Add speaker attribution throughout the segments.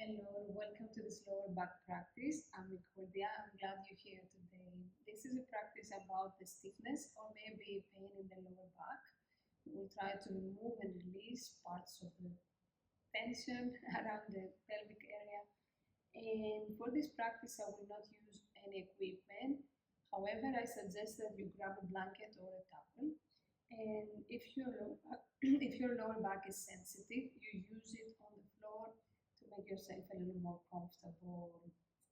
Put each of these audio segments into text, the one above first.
Speaker 1: Hello, welcome to this lower back practice. I'm Nicolia. I'm glad you're here today. This is a practice about the stiffness or maybe pain in the lower back. We'll try to remove and release parts of the tension around the pelvic area. And for this practice, I will not use any equipment. However, I suggest that you grab a blanket or a towel. And if your lower back is sensitive, you use it on the floor to make yourself a little more comfortable.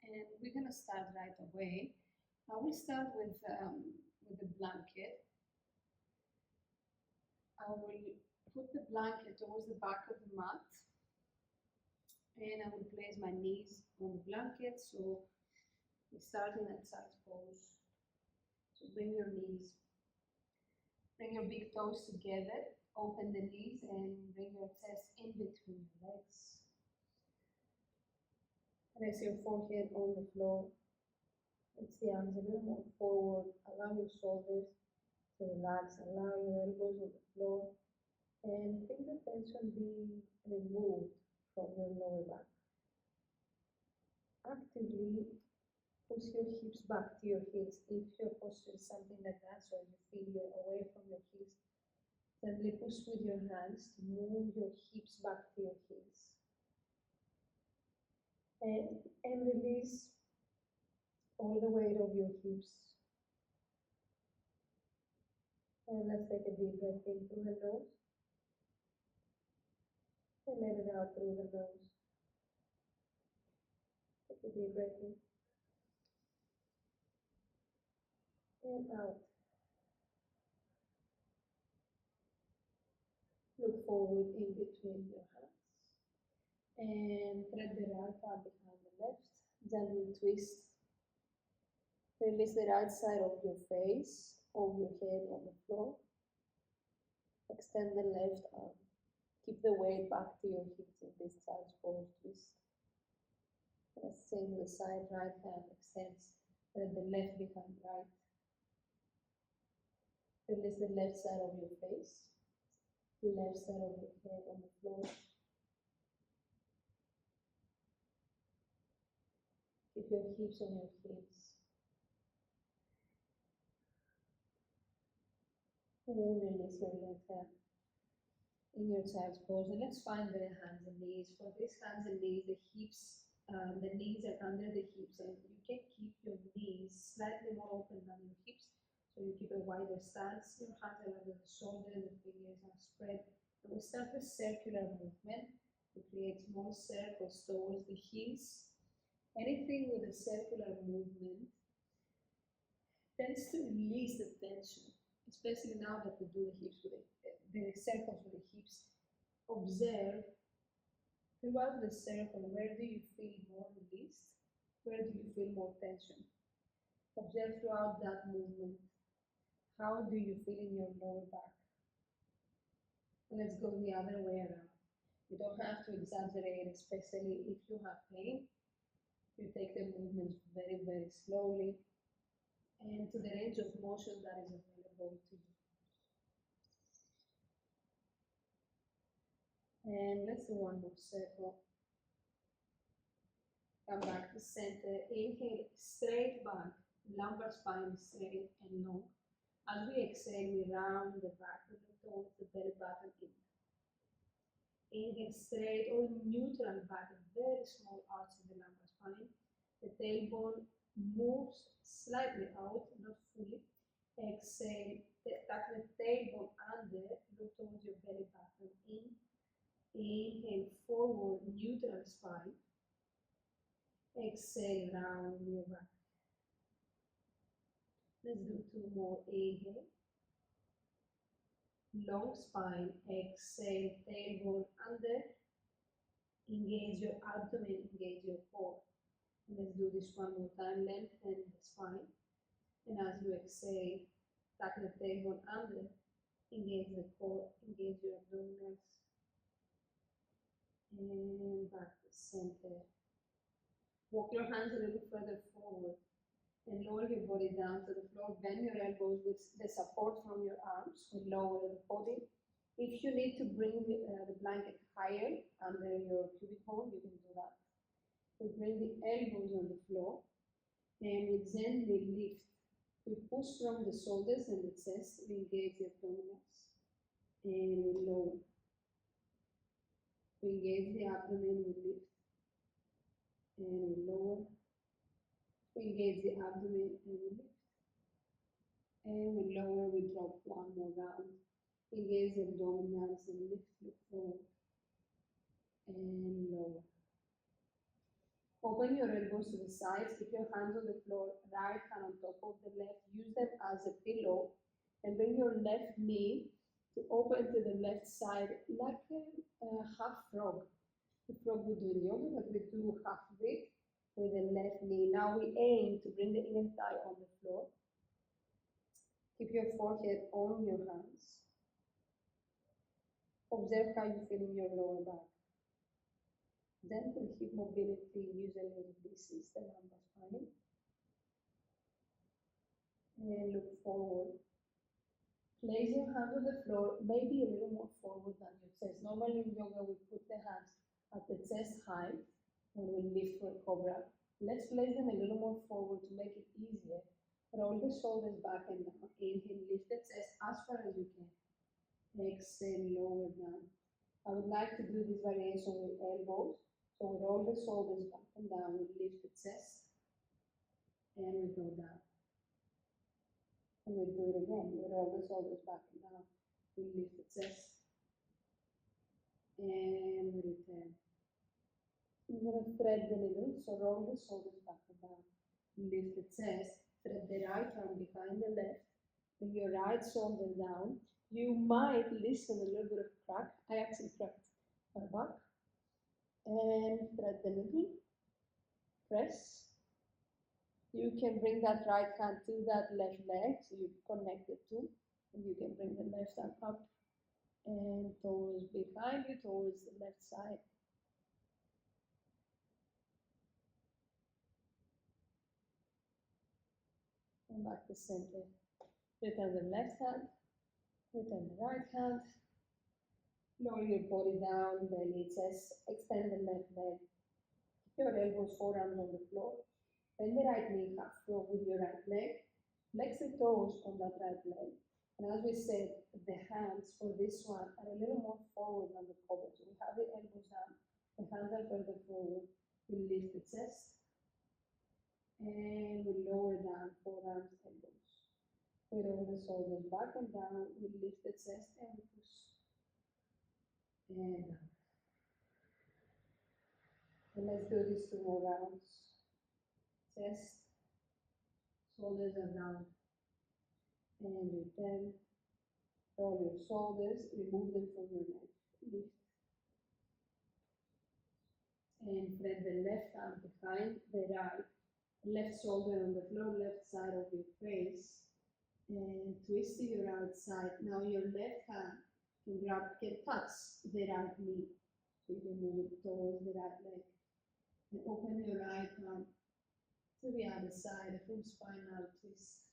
Speaker 1: And we're gonna start right away. I will start with the blanket. I will put the blanket towards the back of the mat, and I will place my knees on the blanket. So we start in that side pose. So bring your big toes together, open the knees, and bring your chest in between your legs. Rest your forehead on the floor. Reach the arms a little more forward. Allow your shoulders to relax. Allow your elbows on the floor. And feel the tension be removed from your lower back. Actively push your hips back to your heels. If your posture is something like that, so you feel you're away from your heels, gently push with your hands to move your hips back to your heels. And release all the weight of your hips. And let's take a deep breath in through the nose. And let it out through the nose. Take a deep breath in. And out. Look forward in between your hands. And thread the right arm behind the left. Gently twist. Release the right side of your face, of your head on the floor. Extend the left arm. Keep the weight back to your hips in this child's pose twist. Same the side, right hand extends. Thread the left behind right. Release the left side of your face. Left side of your head on the floor. Keep your hips on your hips. And then release your left hand in your child's pose. And let's find the hands and knees. For these hands and knees, the knees are under the hips, and you can keep your knees slightly more open than your hips. So you keep a wider stance. Your hands are under the shoulder, the fingers are spread. And we start with circular movement to create small circles towards the heels. Anything with a circular movement tends to release the tension, especially now that we do the circles with the hips. Observe throughout the circle, where do you feel more released? Where do you feel more tension? Observe throughout that movement. How do you feel in your lower back? Let's go the other way around. You don't have to exaggerate, especially if you have pain. You take the movements very, very slowly and to the range of motion that is available to you. And let's do one more circle. Come back to center. Inhale, straight back, lumbar spine straight and long. As we exhale, we round the back of the toes, the belly button in. Inhale, straight or neutral back, very small arch in the lumbar spine. The tailbone moves slightly out, not fully. Exhale, tuck the tailbone under, look towards your belly button in. Inhale, forward, neutral spine. Exhale, round your back. Let's do two more. Inhale, long spine. Exhale, tailbone under. Engage your abdomen, engage your core. Let's do this one more time. Lengthen the spine. And as you exhale, tuck the tailbone under. Engage the core, engage your abdominals. And back to center. Walk your hands a little further forward and lower your body down to the floor. Bend your elbows with the support from your arms. We lower the body. If you need to bring the blanket higher under your pubic bone, you can do that. We bring the elbows on the floor and we gently lift. We push from the shoulders and the chest, we engage the abdominals, and we lower. We engage the abdomen, we lift, and we lower. We engage the abdomen and we lift, and we lower, we drop one more round. Engage the abdominals and lift, look forward, and lower. Open your elbows to the sides, keep your hands on the floor, right hand on top of the left, use them as a pillow, and bring your left knee to open to the left side like a half frog. The frog we do in yoga, but we do half of it with the left knee. Now we aim to bring the inner thigh on the floor. Keep your forehead on your hands. Observe how you feel in your lower back. Gentle hip mobility, usually this is the lumbar spine. And look forward. Place your hands on the floor, maybe a little more forward than your chest. Normally in yoga we put the hands at the chest height when we lift for a cobra. Let's place them a little more forward to make it easier. Roll the shoulders back and down. Inhale, lift the chest as far as you can. Exhale, lower down. I would like to do this variation with elbows. So we roll the shoulders back and down, we lift the chest, and we go down. And we do it again. We roll the shoulders back and down, we lift the chest, and we return. We're going to thread the needle, so roll the shoulders back and down, lift the chest, thread the right arm behind the left, bring your right shoulder down. You might listen a little bit of crack. I actually cracked my back. And thread the needle, press. You can bring that right hand to that left leg, so you connect the two, and you can bring the left arm up and towards behind you, towards the left side. And back to center. Return the left hand, return the right hand. Lower your body down, belly, chest, extend the left leg. Keep your elbows, forearms on the floor. Bend the right knee half floor with your right leg. Flex the toes on that right leg. And as we said, the hands for this one are a little more forward than the cobra. So we have the elbows down, the hands are further forward. We lift the chest. And we lower down, forearms, elbows. We roll the shoulders back and down. We lift the chest and we push. And down. And let's do this 2 more rounds. Chest, shoulders are down, and return. Roll your shoulders, remove them from your neck, lift, and thread the left arm behind the right, left shoulder on the floor, left side of your face, and twist to your outside. Now your left hand can touch the right knee, so you can move it towards the right leg, and open your right arm to the other side, a full spinal twist.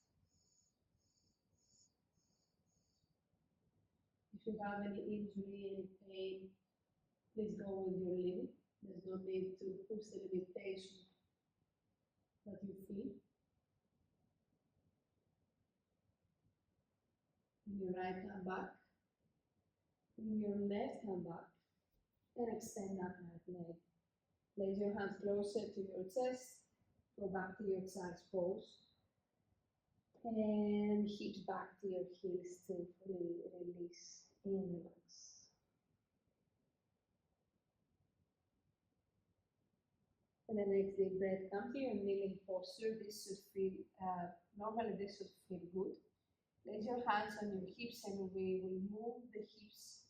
Speaker 1: If you have any injury, any pain, please go with your limit. There's no need to push the limitation that you feel. Bring your right hand back. Bring your left hand back. And extend that right leg. Place your hands closer to your chest. Go back to your child's pose. And hips back to your heels to fully release and relax. And the next deep breath, come to your kneeling posture. This should feel, normally this should feel good. Place your hands on your hips and we will move the hips.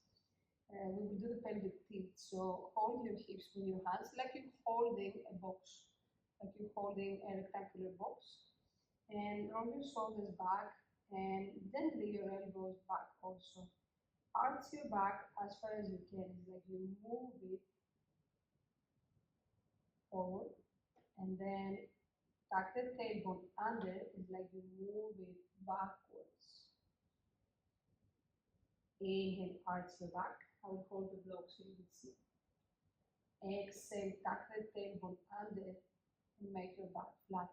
Speaker 1: We will do the pelvic tilt. So hold your hips with your hands like you're holding a box, like you're holding a rectangular box. And roll your shoulders back and gently your elbows back also. Arch your back as far as you can. It's like you move it forward and then tuck the tailbone under. It's like you move it backwards. Inhale, arch your back. I will hold the block so you can see. Exhale, tuck the tailbone under and make your back flat.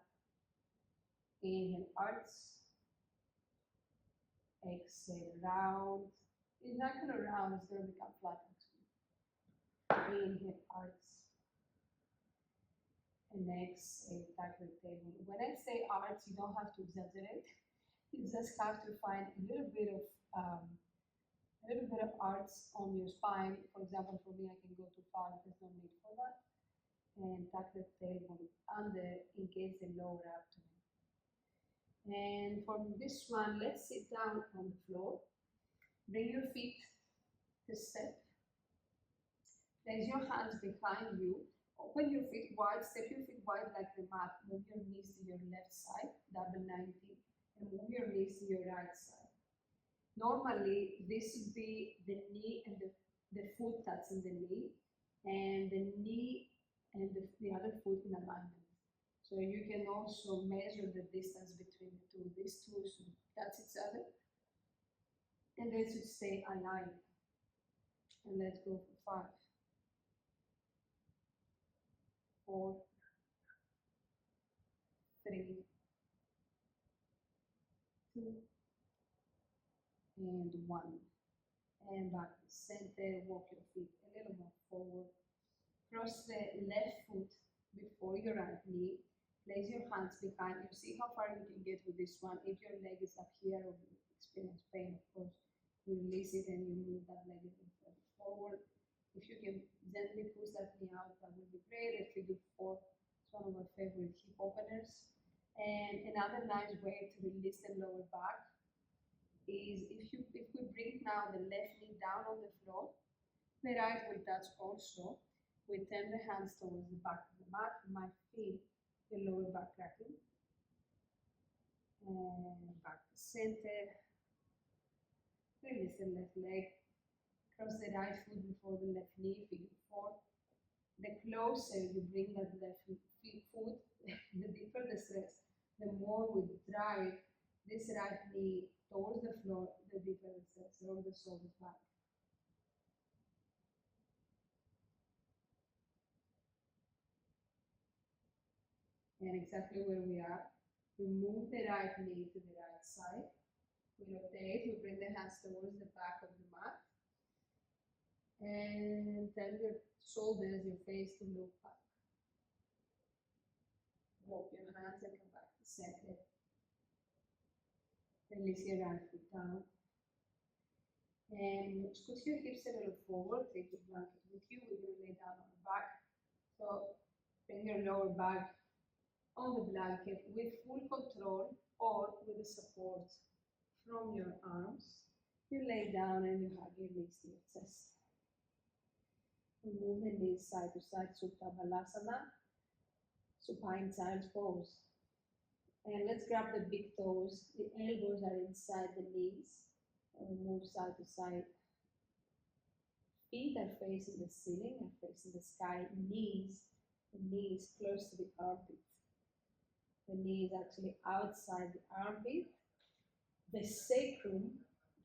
Speaker 1: Inhale, arch. Exhale, round. It's not going to round, it's going to become flat actually. Inhale, arch. And exhale, tuck the tailbone. When I say arch, you don't have to exaggerate. You just have to find a little bit of arch on your spine. For example, for me, I can go too far. There's no need for that. And tuck the tailbone under, engage the lower abdomen. And for this one, let's sit down on the floor. Bring your feet to step. Place your hands behind you. Open your feet wide, step your feet wide like the mat. Move your knees to your left side, double 90, and move your knees to your right side. Normally, this would be the knee and the foot touching the knee, and the knee and the other foot in alignment. So you can also measure the distance between the two. These two should touch each other, and they should stay aligned. And let's go for 5, 4, 3, 2, and 1. And back to center, walk your feet a little more forward. Cross the left foot before your right knee. Place your hands behind you. See how far you can get with this one. If your leg is up here or you experience pain, of course, you release it and you move that leg a little further forward. If you can gently push that knee out, that would be great. If you do 4, it's one of my favorite hip openers. And another nice way to release the lower back is if we bring now the left knee down on the floor, the right will touch also. We turn the hands towards the back of the mat. You might feel the lower back cracking. And back to center. Release the left leg. Cross the right foot before the left knee, figure 4. The closer you bring that left foot, the deeper the stress, the more we drive this right knee towards the floor, the deeper the stress. Roll the shoulders back. And exactly where we are, we move the right knee to the right side. We rotate, we bring the hands towards the back of the mat. And turn your shoulders, your face to look back. Walk your hands and come back to center. Release your right foot down. And scoot your hips a little forward. Take your blanket with you. We're going to lay down on the back. So bring your lower back on the blanket with full control or with the support from your arms. You lay down and you hug your knees to your chest. Move the knees side to side, Supta Balasana, supine child's pose. And let's grab the big toes. The elbows are inside the knees. And we move side to side. Feet are facing the ceiling, are facing the sky. The knees close to the armpit. The knee is actually outside the armpit. The sacrum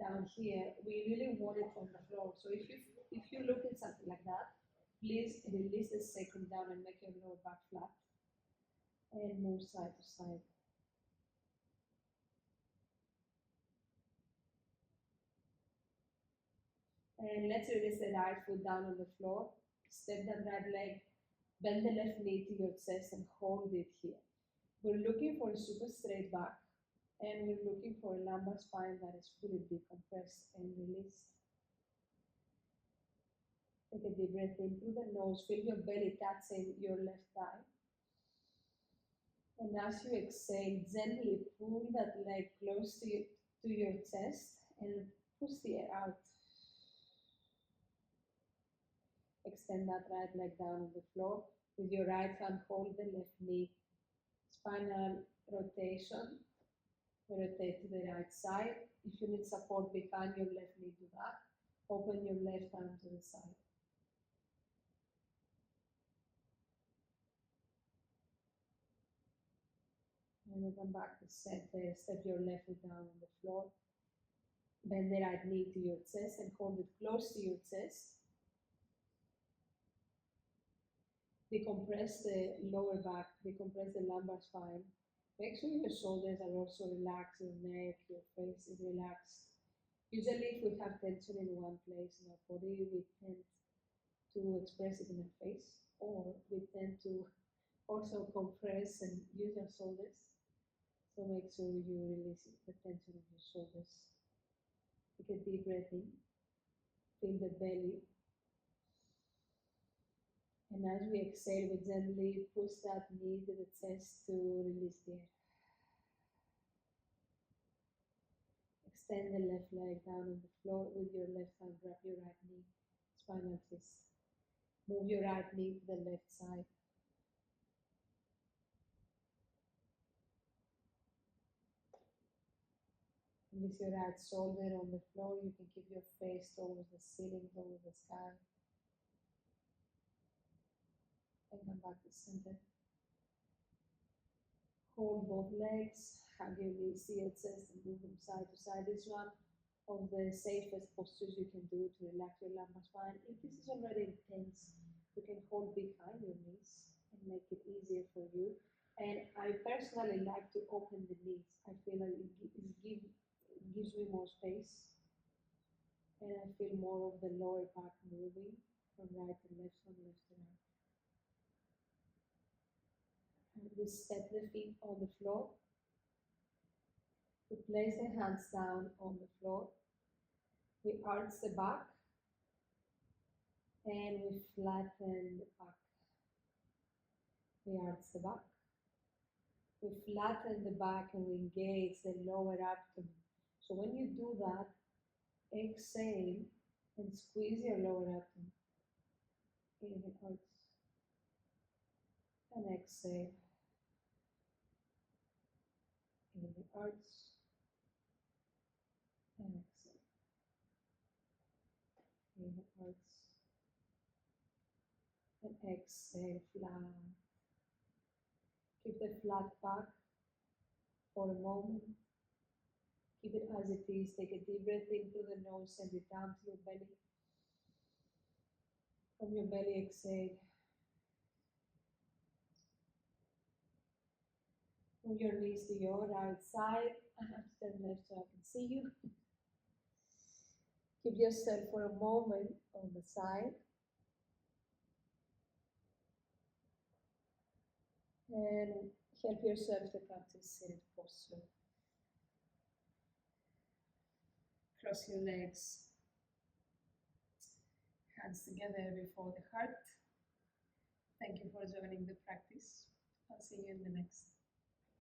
Speaker 1: down here, we really want it on the floor. So if you look at something like that, please release the sacrum down and make your lower back flat. And move side to side. And let's release the right foot down on the floor. Step that right leg, bend the left knee to your chest and hold it here. We're looking for a super straight back, and we're looking for a lumbar spine that is fully decompressed and released. Take a deep breath in through the nose. Feel your belly touching your left thigh. And as you exhale, gently pull that leg close to your chest and push the air out. Extend that right leg down on the floor. With your right hand, hold the left knee. Spinal rotation. Rotate to the right side. If you need support behind your left knee, do that. Open your left arm to the side. And we come back to center. Step your left foot down on the floor. Bend the right knee to your chest and hold it close to your chest. Decompress the lower back, decompress the lumbar spine. Make sure your shoulders are also relaxed, your neck, your face is relaxed. Usually, if we have tension in one place in our body, we tend to express it in our face, or we tend to also compress and use our shoulders. So make sure you release the tension of your shoulders. Take a deep breath in, feel the belly, and as we exhale, we gently push that knee to the chest to release the air. Extend the left leg down on the floor with your left hand, grab your right knee, spinal twist. Move your right knee to the left side. With your right shoulder on the floor, you can keep your face towards the ceiling, towards the sky. And come back to center. Hold both legs, hug your knees, see your chest, and move them side to side. This is one of the safest postures you can do to relax your lumbar spine. If this is already intense, you can hold behind your knees and make it easier for you. And I personally like to open the knees. I feel like it gives me more space, and I feel more of the lower back moving from right to left, from left to right. And we step the feet on the floor. We place the hands down on the floor. We arch the back and we flatten the back. We arch the back. We flatten the back and we engage the lower abdomen. So when you do that, exhale and squeeze your lower abdomen. Inhale, arch, and exhale. Inhale, arch, and exhale. Inhale, arch, and exhale, flat. Keep the flat back for a moment. Keep it as it is. Take a deep breath in through the nose, send it down to your belly. From your belly, exhale. Move your knees to your right side. I have to turn left so I can see you. Keep yourself for a moment on the side. And help yourself to come to seated posture. Cross your legs. Hands together before the heart. Thank you for joining the practice. I'll see you in the next.